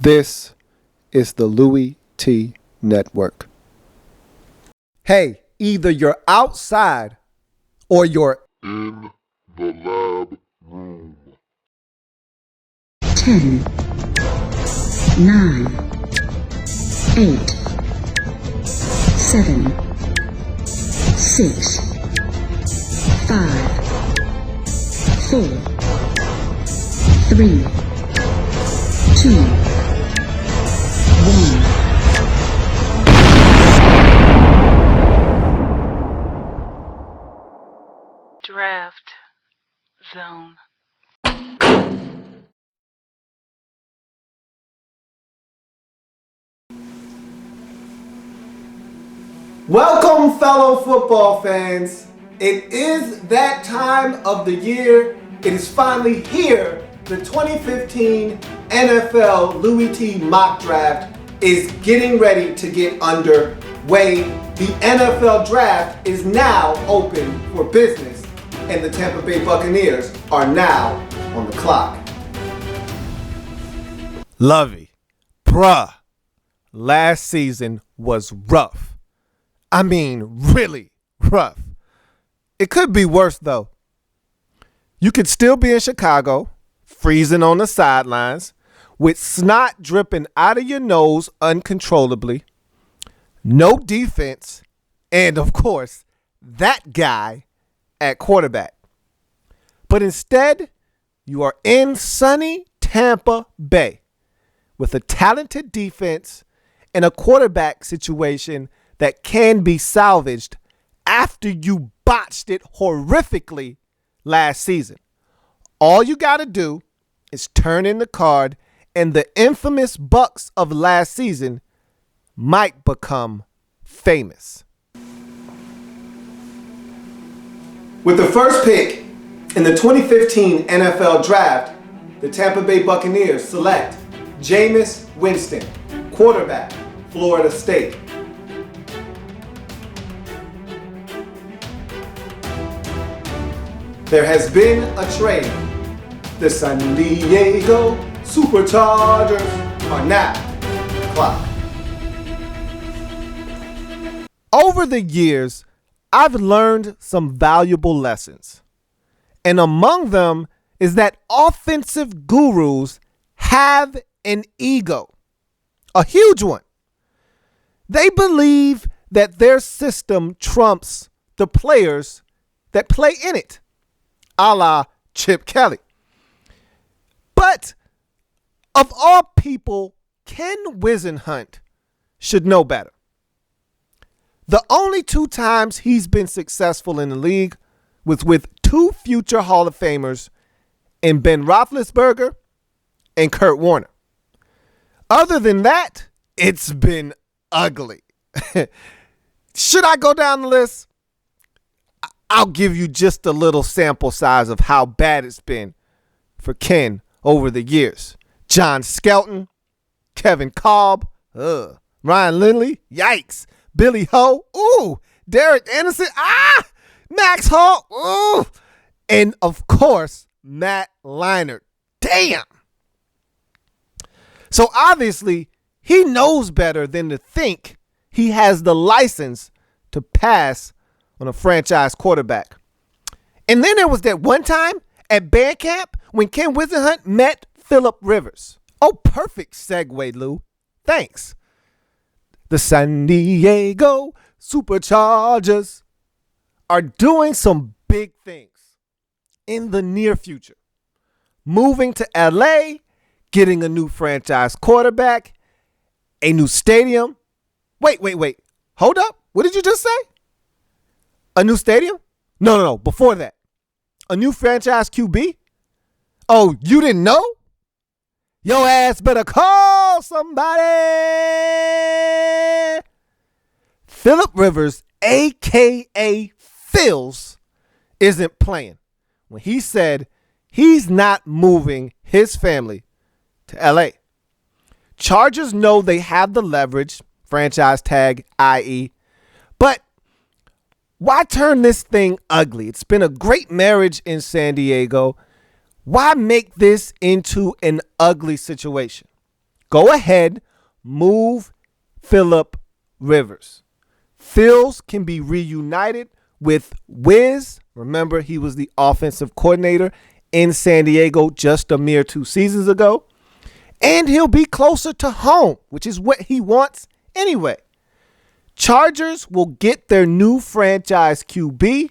This is the Louie T Network. Hey, either you're outside or you're in the lab room. 10, 9, 8, 7, 6, 5, 4, 3, 2, 1. Draft Zone. Welcome, fellow football fans. It is that time of the year. It is finally here. The 2015 NFL Louie T Mock Draft is getting ready to get underway. The NFL Draft is now open for business, and the Tampa Bay Buccaneers are now on the clock. Lovey, bruh, last season was rough. I mean, really rough. It could be worse, though. You could still be in Chicago, freezing on the sidelines, with snot dripping out of your nose uncontrollably, no defense, and, of course, that guy at quarterback. But instead, you are in sunny Tampa Bay with a talented defense and a quarterback situation that can be salvaged after you botched it horrifically last season. All you got to do is turn in the card, and the infamous Bucs of last season might become famous. With the first pick in the 2015 NFL Draft, the Tampa Bay Buccaneers select Jameis Winston, quarterback, Florida State. There has been a trade. The San Diego Superchargers are now on the clock. Over the years, I've learned some valuable lessons. And among them is that offensive gurus have an ego, a huge one. They believe that their system trumps the players that play in it, a la Chip Kelly. But of all people, Ken Whisenhunt should know better. The only two times he's been successful in the league was with two future Hall of Famers in Ben Roethlisberger and Kurt Warner. Other than that, it's been ugly. Should I go down the list? I'll give you just a little sample size of how bad it's been for Ken over the years. John Skelton, Kevin Kolb, Ryan Lindley, yikes. Billy Ho, ooh. Derek Anderson, Max Hall, ooh. And, of course, Matt Leinart. Damn. So, obviously, he knows better than to think he has the license to pass on a franchise quarterback. And then there was that one time at band camp when Ken Whisenhunt met Phillip Rivers. Oh, perfect segue, Lou. Thanks. The San Diego Superchargers are doing some big things in the near future. Moving to L.A., getting a new franchise quarterback, a new stadium. Wait. Hold up. What did you just say? A new stadium? No. Before that. A new franchise QB? Oh, you didn't know? Your ass better call somebody. Phillip Rivers, a.k.a. Phils, isn't playing when he said he's not moving his family to L.A. Chargers know they have the leverage, franchise tag, i.e., but why turn this thing ugly? It's been a great marriage in San Diego. Why make this into an ugly situation? go ahead, move Phillip Rivers. Phils can be reunited with Wiz. Remember, he was the offensive coordinator in San Diego just a mere 2 seasons ago. And he'll be closer to home, which is what he wants anyway. Chargers will get their new franchise QB,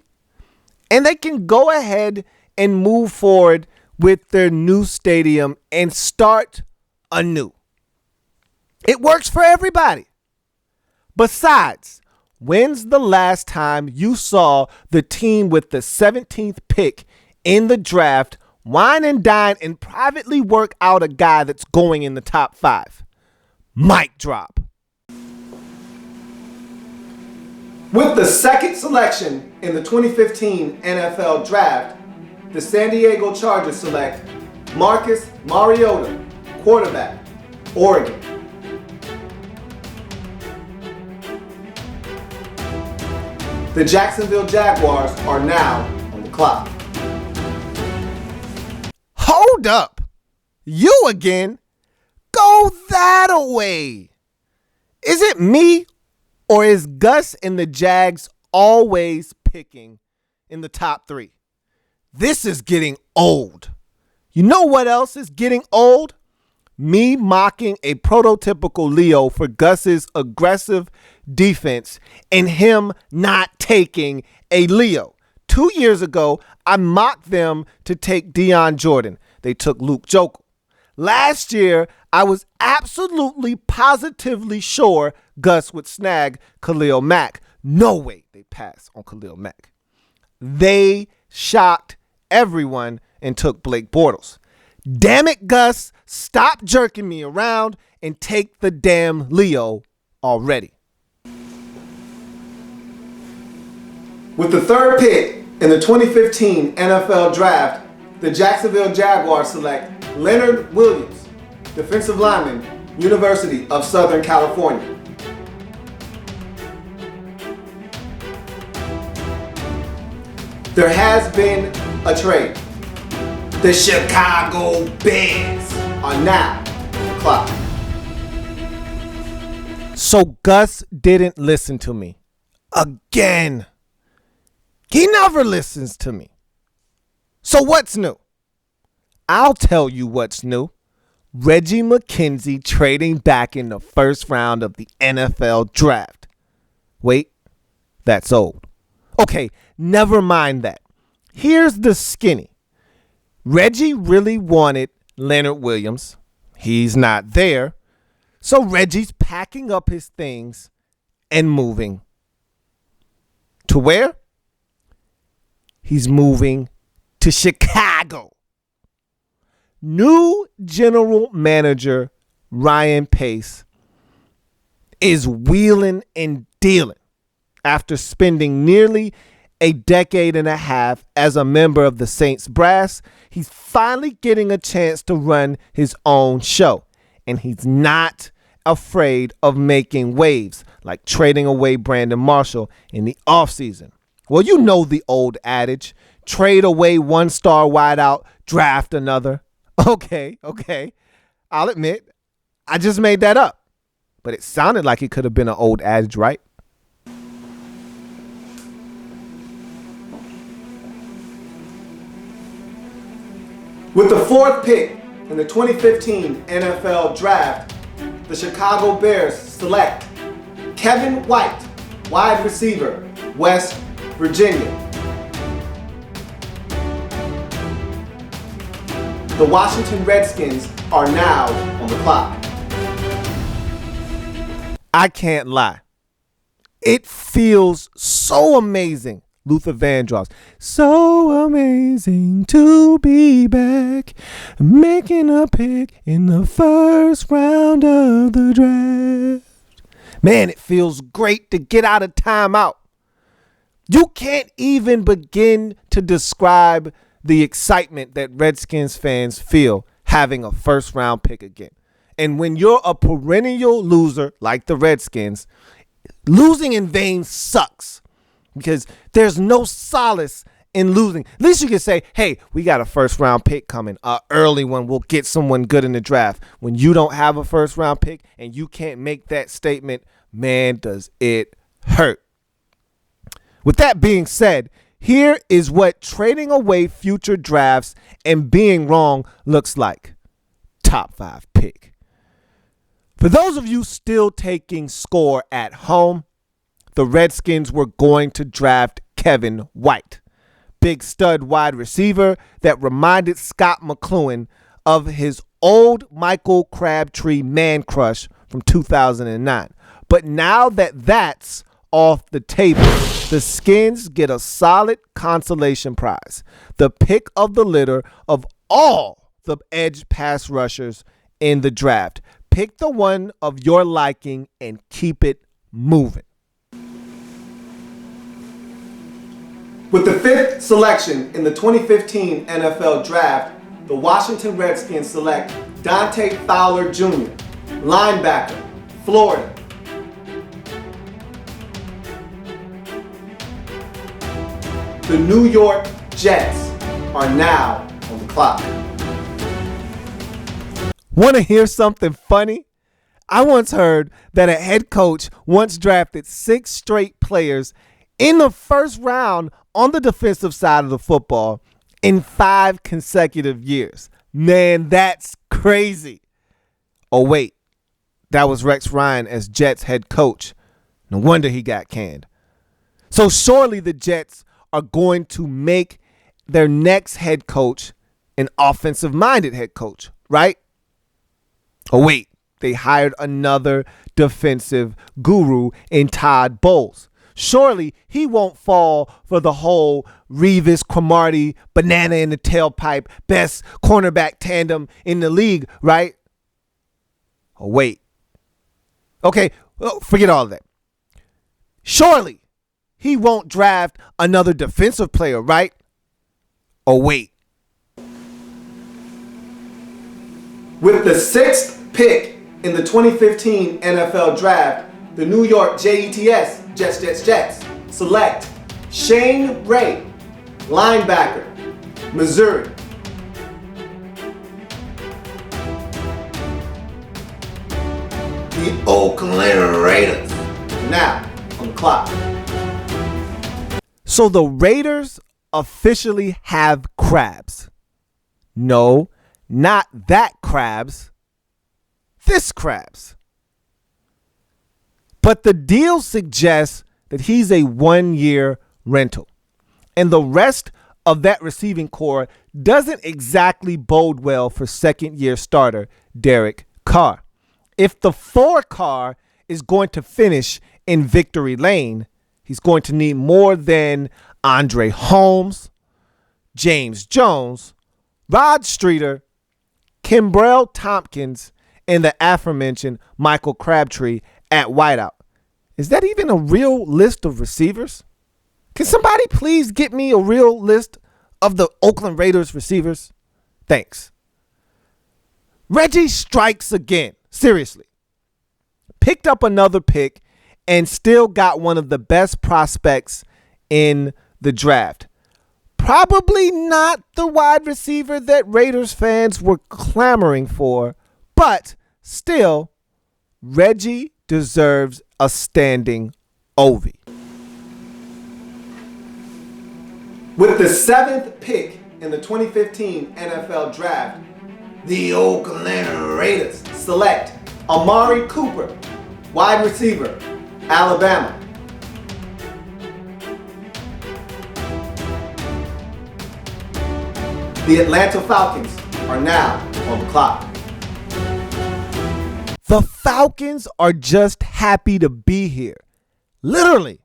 and they can go ahead and move forward with their new stadium and start anew. It works for everybody. Besides, when's the last time you saw the team with the 17th pick in the draft wine and dine and privately work out a guy that's going in the top 5? Mic drop. With the second selection in the 2015 NFL Draft, the San Diego Chargers select Marcus Mariota, quarterback, Oregon. The Jacksonville Jaguars are now on the clock. Hold up. You again? Go that away. Is it me, or is Gus and the Jags always picking in the top 3? This is getting old. You know what else is getting old? Me mocking a prototypical Leo for Gus's aggressive defense and him not taking a Leo. 2 years ago, I mocked them to take Deion Jordan. They took Luke Jokel. Last year, I was absolutely positively sure Gus would snag Khalil Mack. No way they passed on Khalil Mack. They shocked everyone and took Blake Bortles. Damn it, Gus, stop jerking me around and take the damn Leo already. With the third pick in the 2015 NFL Draft, the Jacksonville Jaguars select Leonard Williams, defensive lineman, University of Southern California. There has been a trade. The Chicago Bears are now on the clock. So Gus didn't listen to me. Again. He never listens to me. So what's new? I'll tell you what's new. Reggie McKenzie trading back in the first round of the NFL Draft. Wait, that's old. Okay, never mind that. Here's the skinny. Reggie really wanted Leonard Williams. He's not there. So Reggie's packing up his things and moving. To where? He's moving to Chicago. New general manager Ryan Pace is wheeling and dealing after spending nearly a decade and a half as a member of the Saints brass. He's finally getting a chance to run his own show, and he's not afraid of making waves like trading away Brandon Marshall in the offseason. Well, you know the old adage, trade away one star wideout, draft another. Okay. I'll admit, I just made that up. But it sounded like it could have been an old adage, right? With the fourth pick in the 2015 NFL Draft, the Chicago Bears select Kevin White, wide receiver, West Virginia. The Washington Redskins are now on the clock. I can't lie. It feels so amazing. Luther Vandross. So amazing to be back, making a pick in the first round of the draft. Man, it feels great to get out of timeout. You can't even begin to describe the excitement that Redskins fans feel having a first round pick again. And when you're a perennial loser like the Redskins, losing in vain sucks because there's no solace in losing. At least you can say, hey, we got a first-round pick coming, an early one. We'll get someone good in the draft. When you don't have a first-round pick and you can't make that statement, man, does it hurt. With that being said, here is what trading away future drafts and being wrong looks like. Top 5 pick. For those of you still taking score at home, the Redskins were going to draft Kevin White, big stud wide receiver that reminded Scott McCloughan of his old Michael Crabtree man crush from 2009. But now that that's off the table, the Skins get a solid consolation prize, the pick of the litter of all the edge pass rushers in the draft. Pick the one of your liking and keep it moving. With the 5th selection in the 2015 NFL Draft, the Washington Redskins select Dante Fowler Jr., linebacker, Florida. The New York Jets are now on the clock. Want to hear something funny? I once heard that a head coach once drafted 6 straight players in the first round on the defensive side of the football in 5 consecutive years. Man, that's crazy. Oh, wait. That was Rex Ryan as Jets head coach. No wonder he got canned. So surely the Jets are going to make their next head coach an offensive-minded head coach, right? Oh, wait. They hired another defensive guru in Todd Bowles. Surely he won't fall for the whole Revis, Cromartie, banana in the tailpipe, best cornerback tandem in the league, right? Oh, wait. Okay, forget all of that. Surely he won't draft another defensive player, right? Oh, wait. With the 6th pick in the 2015 NFL Draft, the New York Jets select Shane Ray, linebacker, Missouri. The Oakland Raiders now on the clock. So the Raiders officially have crabs. No, not that crabs. This crabs. But the deal suggests that he's a 1-year rental. And the rest of that receiving core doesn't exactly bode well for second-year starter Derek Carr. If the 4 Carr is going to finish in victory lane, he's going to need more than Andre Holmes, James Jones, Rod Streeter, Kimbrell Tompkins, and the aforementioned Michael Crabtree at wideout. Is that even a real list of receivers? Can somebody please get me a real list of the Oakland Raiders receivers? Thanks. Reggie strikes again. Seriously. Picked up another pick and still got one of the best prospects in the draft. Probably not the wide receiver that Raiders fans were clamoring for, but still, Reggie deserves a standing ovie. With the 7th pick in the 2015 NFL Draft, the Oakland Raiders select Amari Cooper, wide receiver, Alabama. The Atlanta Falcons are now on the clock. The Falcons are just happy to be here. Literally.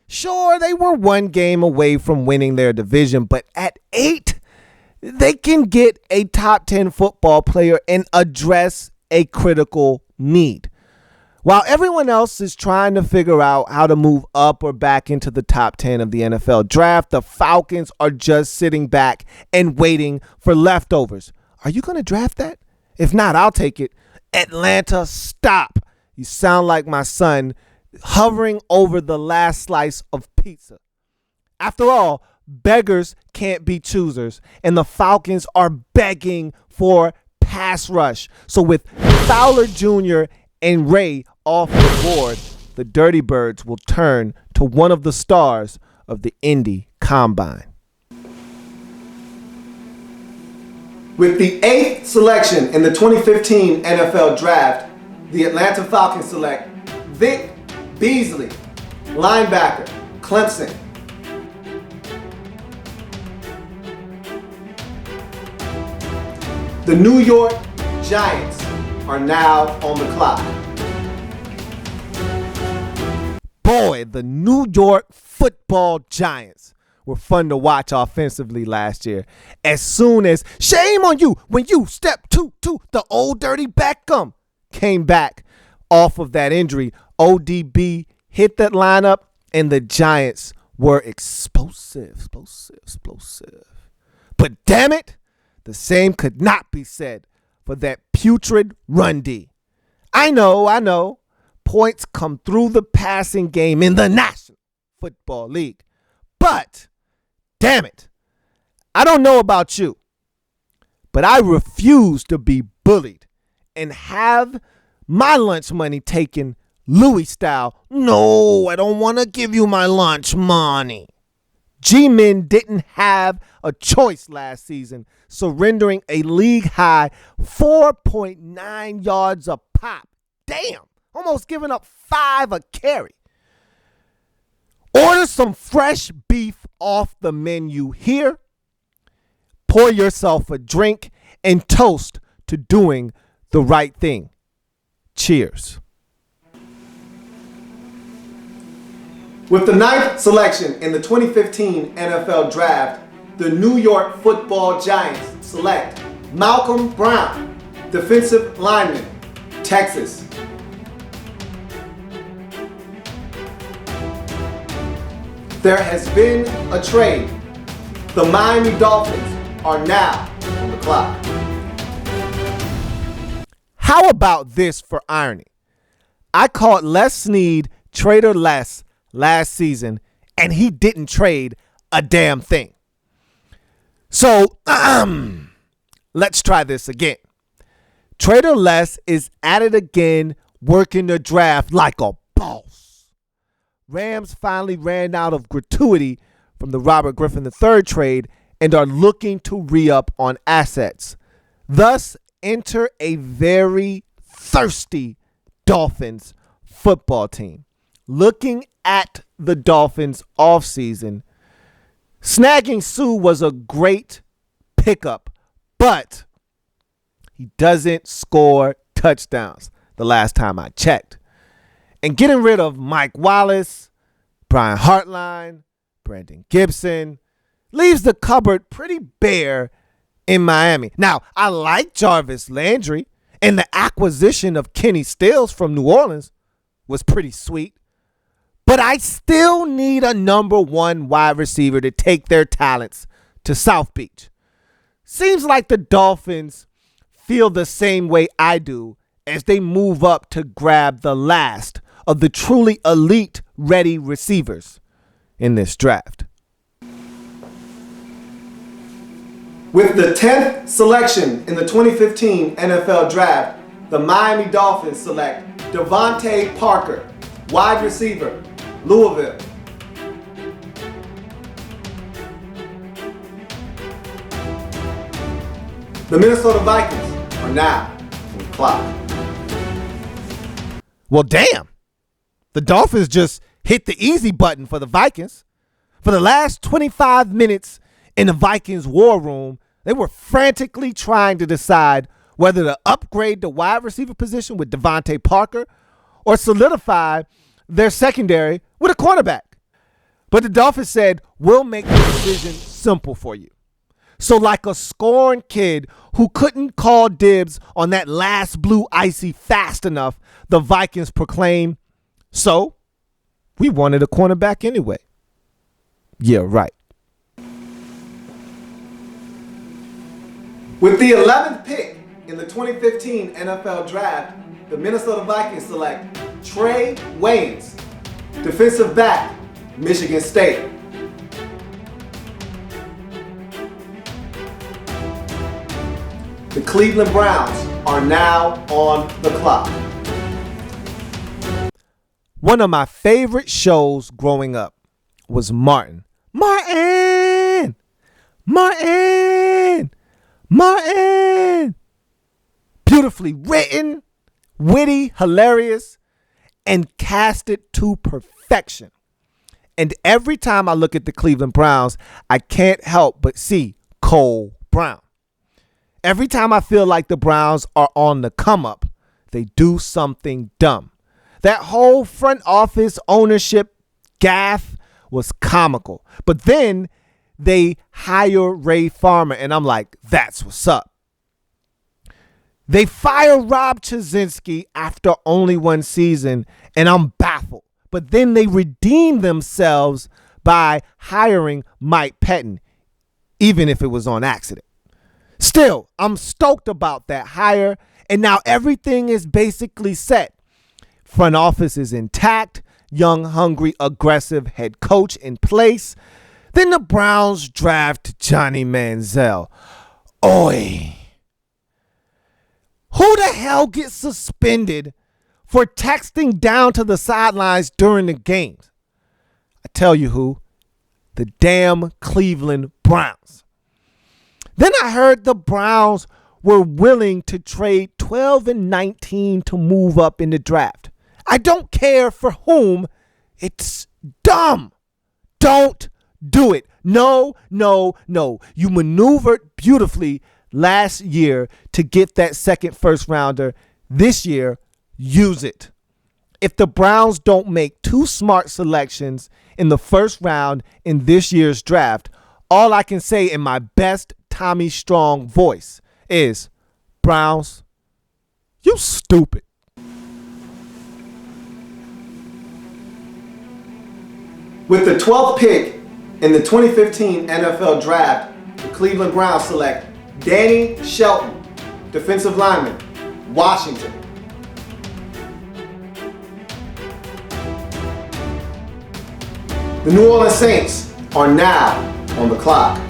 Sure, they were 1 game away from winning their division, but at 8, they can get a top 10 football player and address a critical need. While everyone else is trying to figure out how to move up or back into the top 10 of the NFL draft, the Falcons are just sitting back and waiting for leftovers. Are you going to draft that? If not, I'll take it. Atlanta, stop. You sound like my son hovering over the last slice of pizza. After all, beggars can't be choosers, and the Falcons are begging for pass rush. So with Fowler Jr. and Ray off the board, the Dirty Birds will turn to one of the stars of the Indy Combine. With the 8th selection in the 2015 NFL Draft, the Atlanta Falcons select Vic Beasley, linebacker, Clemson. The New York Giants are now on the clock. Boy, the New York Football Giants were fun to watch offensively last year. As soon as shame on you when you step to the old dirty Beckham came back off of that injury, ODB hit that lineup and the Giants were explosive. But damn it, the same could not be said for that putrid run D. I know. Points come through the passing game in the National Football League. But, damn it, I don't know about you, but I refuse to be bullied and have my lunch money taken Louie style. No, I don't want to give you my lunch money. G-Men didn't have a choice last season, surrendering a league-high 4.9 yards a pop. Damn, almost giving up 5 a carry. Order some fresh beef off the menu here. Pour yourself a drink and toast to doing the right thing. Cheers. With the 9th selection in the 2015 NFL Draft, the New York Football Giants select Malcolm Brown, defensive lineman, Texas. There has been a trade. The Miami Dolphins are now on the clock. How about this for irony? I called Les Snead Trader Les last season, and he didn't trade a damn thing. So, let's try this again. Trader Les is at it again, working the draft like a boss. Rams finally ran out of gratuity from the Robert Griffin III trade and are looking to re-up on assets. Thus, enter a very thirsty Dolphins football team. Looking at the Dolphins offseason, snagging Sue was a great pickup, but he doesn't score touchdowns the last time I checked. And getting rid of Mike Wallace, Brian Hartline, Brandon Gibson leaves the cupboard pretty bare in Miami. Now, I like Jarvis Landry, and the acquisition of Kenny Stills from New Orleans was pretty sweet. But I still need a number 1 wide receiver to take their talents to South Beach. Seems like the Dolphins feel the same way I do as they move up to grab the last of the truly elite ready receivers in this draft. With the 10th selection in the 2015 NFL Draft, the Miami Dolphins select Devontae Parker, wide receiver, Louisville. The Minnesota Vikings are now on the clock. Well, damn. The Dolphins just hit the easy button for the Vikings. For the last 25 minutes in the Vikings war room, they were frantically trying to decide whether to upgrade the wide receiver position with Devontae Parker or solidify their secondary with a cornerback. But the Dolphins said, we'll make the decision simple for you. So like a scorned kid who couldn't call dibs on that last blue icy fast enough, the Vikings proclaimed, so we wanted a cornerback anyway. Yeah, right. With the 11th pick in the 2015 NFL Draft, the Minnesota Vikings select Trey Waynes, defensive back, Michigan State. The Cleveland Browns are now on the clock. One of my favorite shows growing up was Martin. Martin! Martin! Martin! Beautifully written, witty, hilarious, and casted to perfection. And every time I look at the Cleveland Browns, I can't help but see Cole Brown. Every time I feel like the Browns are on the come up, they do something dumb. That whole front office ownership gaffe was comical. But then they hire Ray Farmer, and I'm like, that's what's up. They fire Rob Chizensky after only one season, and I'm baffled. But then they redeem themselves by hiring Mike Pettin, even if it was on accident. Still, I'm stoked about that hire, and now everything is basically set. Front office is intact, young, hungry, aggressive head coach in place. Then the Browns draft Johnny Manziel. Oi. Who the hell gets suspended for texting down to the sidelines during the games? I tell you who. The damn Cleveland Browns. Then I heard the Browns were willing to trade 12 and 19 to move up in the draft. I don't care for whom. It's dumb. Don't do it. No, no, no. You maneuvered beautifully last year to get that second first rounder. This year, use it. If the Browns don't make two smart selections in the first round in this year's draft, all I can say in my best Tommy Strong voice is, Browns, you stupid. With the 12th pick in the 2015 NFL Draft, the Cleveland Browns select Danny Shelton, defensive lineman, Washington. The New Orleans Saints are now on the clock.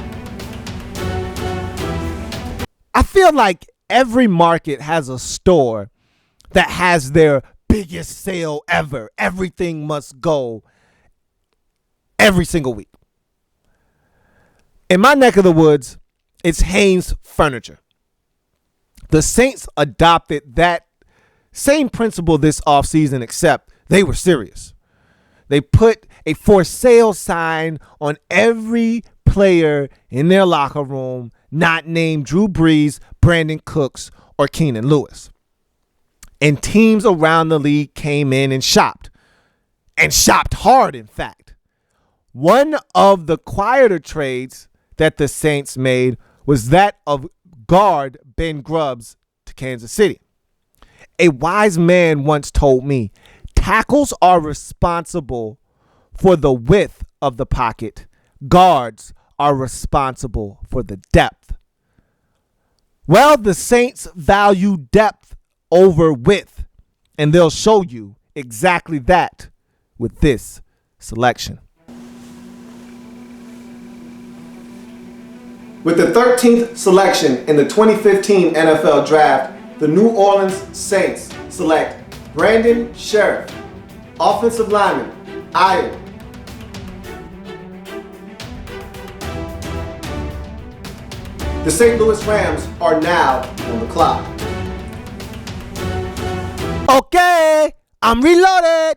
I feel like every market has a store that has their biggest sale ever. Everything must go every single week. In my neck of the woods, it's Haynes Furniture. The Saints adopted that same principle this offseason, except they were serious. They put a for sale sign on every player in their locker room not named Drew Brees, Brandon Cooks, or Keenan Lewis. And teams around the league came in and shopped hard, in fact. One of the quieter trades that the Saints made was that of guard Ben Grubbs to Kansas City. A wise man once told me, tackles are responsible for the width of the pocket. Guards are responsible for the depth. Well, the Saints value depth over width, and they'll show you exactly that with this selection. With the 13th selection in the 2015 NFL Draft, the New Orleans Saints select Brandon Sheriff, offensive lineman, Iowa. The St. Louis Rams are now on the clock. Okay, I'm reloaded,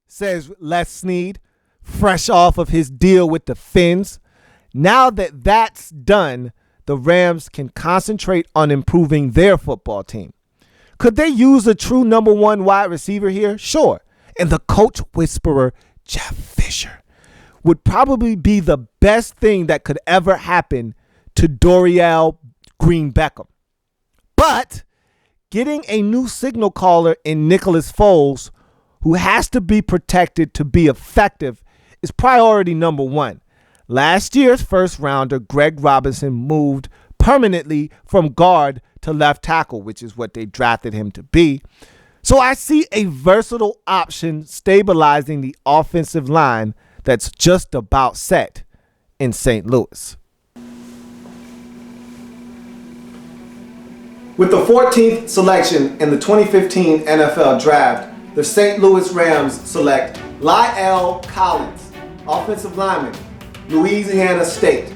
says Les Snead, fresh off of his deal with the Fins. Now that that's done, the Rams can concentrate on improving their football team. Could they use a true number one wide receiver here? Sure. And the coach whisperer, Jeff Fisher, would probably be the best thing that could ever happen to Dorial Green Beckham. But getting a new signal caller in Nicholas Foles, who has to be protected to be effective, is priority number one. Last year's first rounder, Greg Robinson, moved permanently from guard to left tackle, which is what they drafted him to be. So I see a versatile option stabilizing the offensive line that's just about set in St. Louis. With the 14th selection in the 2015 NFL Draft, the St. Louis Rams select Lyle Collins, offensive lineman, Louisiana State.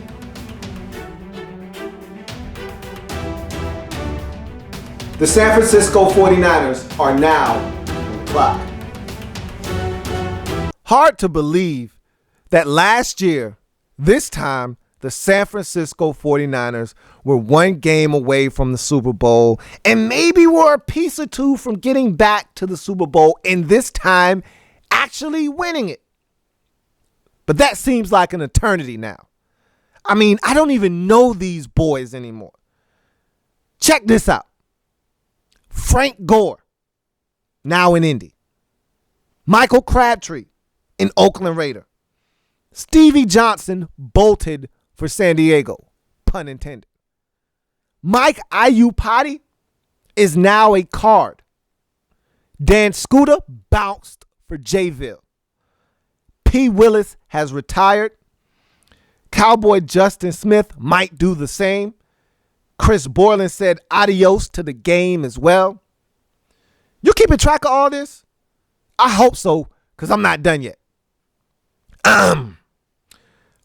The San Francisco 49ers are now on the clock. Hard to believe that last year, this time, the San Francisco 49ers were one game away from the Super Bowl and maybe were a piece or two from getting back to the Super Bowl and this time actually winning it. But that seems like an eternity now. I mean, I don't even know these boys anymore. Check this out. Frank Gore, now in Indy. Michael Crabtree, an Oakland Raider. Stevie Johnson bolted for San Diego, pun intended. Mike Iupati is now a Card. Dan Scooter bounced for Jayville. P. Willis has retired. Cowboy Justin Smith might do the same. Chris Borland said adios to the game as well. You keeping track of all this? I hope so, because I'm not done yet.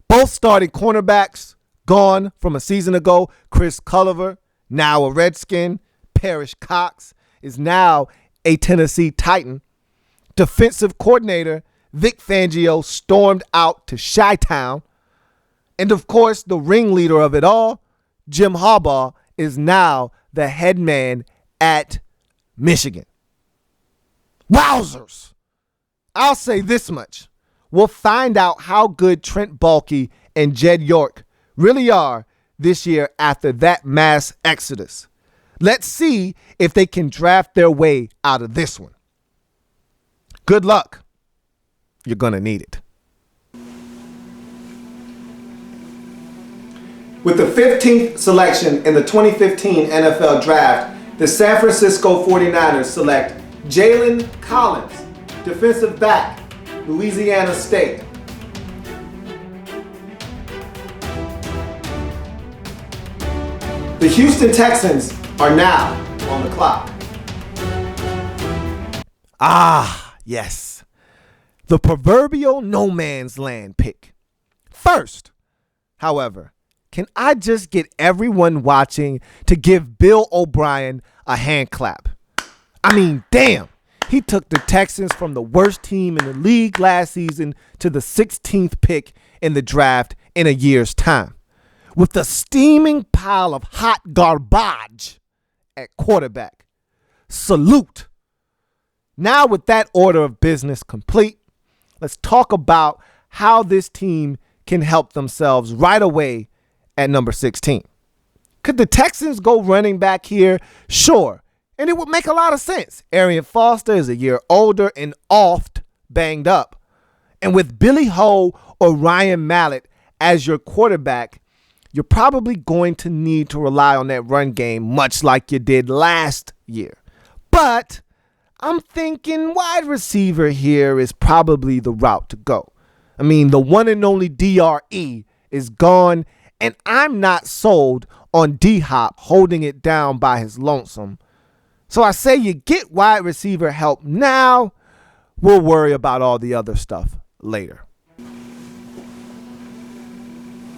Both starting cornerbacks gone from a season ago. Chris Culliver, now a Redskin. Parrish Cox is now a Tennessee Titan. Defensive coordinator Vic Fangio stormed out to Chi-Town. And of course, the ringleader of it all, Jim Harbaugh, is now the head man at Michigan. Wowzers! I'll say this much. We'll find out how good Trent Baalke and Jed York really are this year after that mass exodus. Let's see if they can draft their way out of this one. Good luck. You're going to need it. With the 15th selection in the 2015 NFL Draft, the San Francisco 49ers select Jalen Collins, defensive back, Louisiana State. The Houston Texans are now on the clock. Ah, yes. The proverbial no man's land pick. First, however, can I just get everyone watching to give Bill O'Brien a hand clap? I mean, damn. He took the Texans from the worst team in the league last season to the 16th pick in the draft in a year's time. With the steaming pile of hot garbage at quarterback. Salute. Now with that order of business complete, let's talk about how this team can help themselves right away at number 16. Could the Texans go running back here? Sure. And it would make a lot of sense. Arian Foster is a year older and oft banged up. And with Billy Ho or Ryan Mallett as your quarterback, you're probably going to need to rely on that run game much like you did last year. But I'm thinking wide receiver here is probably the route to go. I mean, the one and only DRE is gone, and I'm not sold on D-Hop holding it down by his lonesome. So I say you get wide receiver help now. We'll worry about all the other stuff later.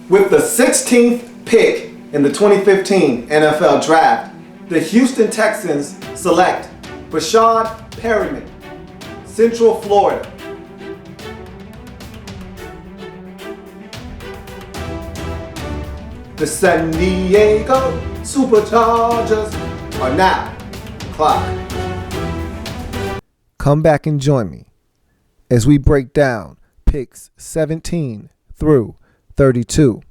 With the 16th pick in the 2015 NFL Draft, the Houston Texans select Brashad Perryman, Central Florida. The San Diego Superchargers are now on the clock. Come back and join me as we break down picks 17 through 32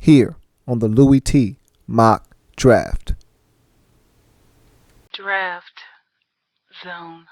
here on the Louie T Mock Draft. Draft Zone.